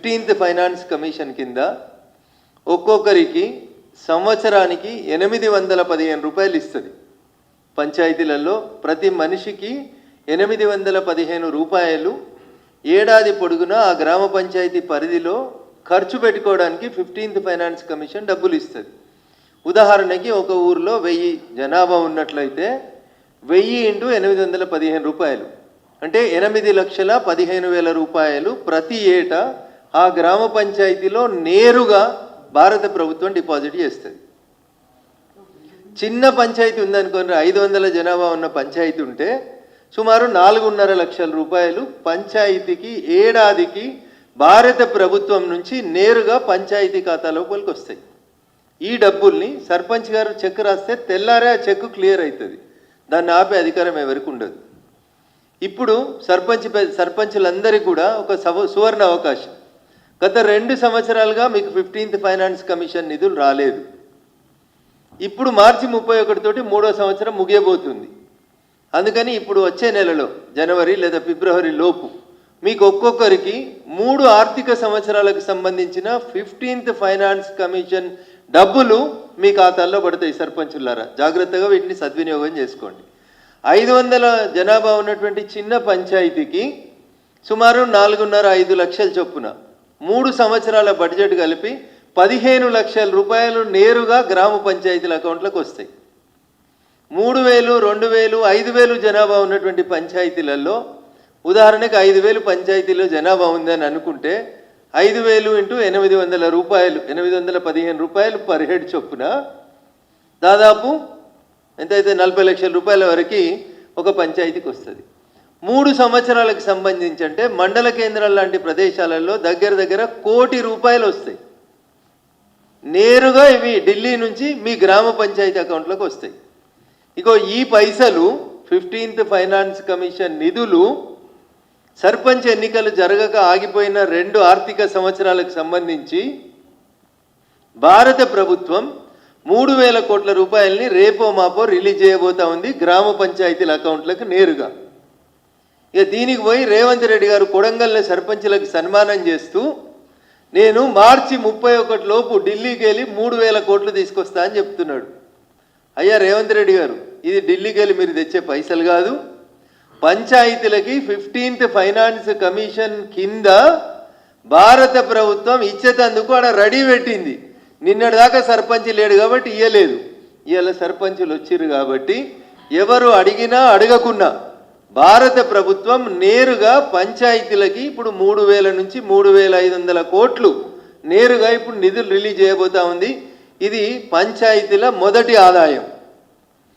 15th finance commission కింద ఒక్కొక్కరికి సంవత్సరానికి 815 రూపాయలు ఇస్తుంది. పంచాయతీలలో ప్రతి మనిషికి 815 రూపాయలు ఏడాది పొడుగునా ఆ గ్రామ పంచాయతీ పరిధిలో ఖర్చు పెట్టుకోవడానికి 15th ఫైనాన్స్ కమిషన్ డబ్బులు ఇస్తుంది. ఉదాహరణకి ఒక ఊర్లో 1000 జనాభా ఉన్నట్లయితే 1000 × 815 రూపాయలు అంటే 8,15,000 రూపాయలు ప్రతి ఏటా ఆ గ్రామ పంచాయతీలో నేరుగా భారత ప్రభుత్వం డిపాజిట్ చేస్తుంది. చిన్న పంచాయతీ ఉందనుకోండి, 500 జనాభా ఉన్న పంచాయతీ ఉంటే సుమారు 4.5 లక్షల రూపాయలు పంచాయతీకి ఏడాదికి భారత ప్రభుత్వం నుంచి నేరుగా పంచాయతీ ఖాతాలోకి వస్తాయి. ఈ డబ్బుల్ని సర్పంచ్ గారు చెక్ రాస్తే తెల్లారే ఆ చెక్ క్లియర్ అవుతుంది. దాన్ని ఆపే అధికారం ఎవరికి ఉండదు. ఇప్పుడు సర్పంచులందరికీ కూడా ఒక సువర్ణ అవకాశం. గత 2 సంవత్సరాలుగా మీకు 15th ఫైనాన్స్ కమిషన్ నిధులు రాలేదు. ఇప్పుడు మార్చి 31 తోటి 3వ సంవత్సరం ముగియబోతుంది. అందుకని ఇప్పుడు వచ్చే నెలలో జనవరి లేదా ఫిబ్రవరి లోపు మీకు ఒక్కొక్కరికి 3 ఆర్థిక సంవత్సరాలకు సంబంధించిన 15th ఫైనాన్స్ కమిషన్ డబ్బులు మీ ఖాతాల్లో పడతాయి. సర్పంచులారా జాగ్రత్తగా వీటిని సద్వినియోగం చేసుకోండి. 500 జనాభా ఉన్నటువంటి చిన్న పంచాయతీకి సుమారు 4.5 లక్షల చొప్పున 3 సంవత్సరాల బడ్జెట్ కలిపి 15 లక్షల రూపాయలు నేరుగా గ్రామ పంచాయతీల అకౌంట్లకు వస్తాయి. 3,000, 2,000, 5,000 జనాభా ఉన్నటువంటి పంచాయతీలలో ఉదాహరణకు 5,000 పంచాయతీలో జనాభా ఉందని అనుకుంటే 5,000 × 800 రూపాయలు 815 రూపాయలు పర్ హెడ్ చొప్పున దాదాపు ఎంతైతే 40 లక్షల రూపాయల వరకు ఒక పంచాయతీకి వస్తుంది. 3 సంవత్సరాలకు సంబంధించి అంటే మండల కేంద్రాల లాంటి ప్రదేశాలలో దగ్గర 1 కోటి రూపాయలు వస్తాయి. నేరుగా ఇవి ఢిల్లీ నుంచి మీ గ్రామ పంచాయతీ అకౌంట్లోకి వస్తాయి. ఇగో ఈ పైసలు 15th ఫైనాన్స్ కమిషన్ నిధులు సర్పంచ్ ఎన్నికలు జరగక ఆగిపోయిన 2 ఆర్థిక సంవత్సరాలకు సంబంధించి భారత ప్రభుత్వం 3,000 కోట్ల రూపాయలని రేపో మాపో రిలీజ్ చేయబోతా ఉంది గ్రామ పంచాయతీల అకౌంట్లకు నేరుగా. ఇక దీనికి పోయి రేవంత్ రెడ్డి గారు కొడంగల్లో సర్పంచులకు సన్మానం చేస్తూ నేను మార్చి 31 లోపు ఢిల్లీకి వెళ్ళి 3,000 కోట్లు తీసుకొస్తా అని చెప్తున్నాడు. అయ్యా రేవంత్ రెడ్డి గారు, ఇది ఢిల్లీకి వెళ్ళి మీరు తెచ్చే పైసలు కాదు. పంచాయతీలకి 15th ఫైనాన్స్ కమిషన్ కింద భారత ప్రభుత్వం ఇచ్చేటందుకు ఆడ రెడీ పెట్టింది. నిన్నటిదాకా సర్పంచ్ లేడు కాబట్టి ఇయ్యలేదు. ఇవాళ సర్పంచులు వచ్చిర్రు కాబట్టి ఎవరు అడిగినా అడగకున్నా భారత ప్రభుత్వం నేరుగా పంచాయతీలకి ఇప్పుడు 3,000 నుంచి 3,500 కోట్లు నేరుగా ఇప్పుడు నిధులు రిలీజ్ చేయబోతా ఉంది. ఇది పంచాయతీల మొదటి ఆదాయం.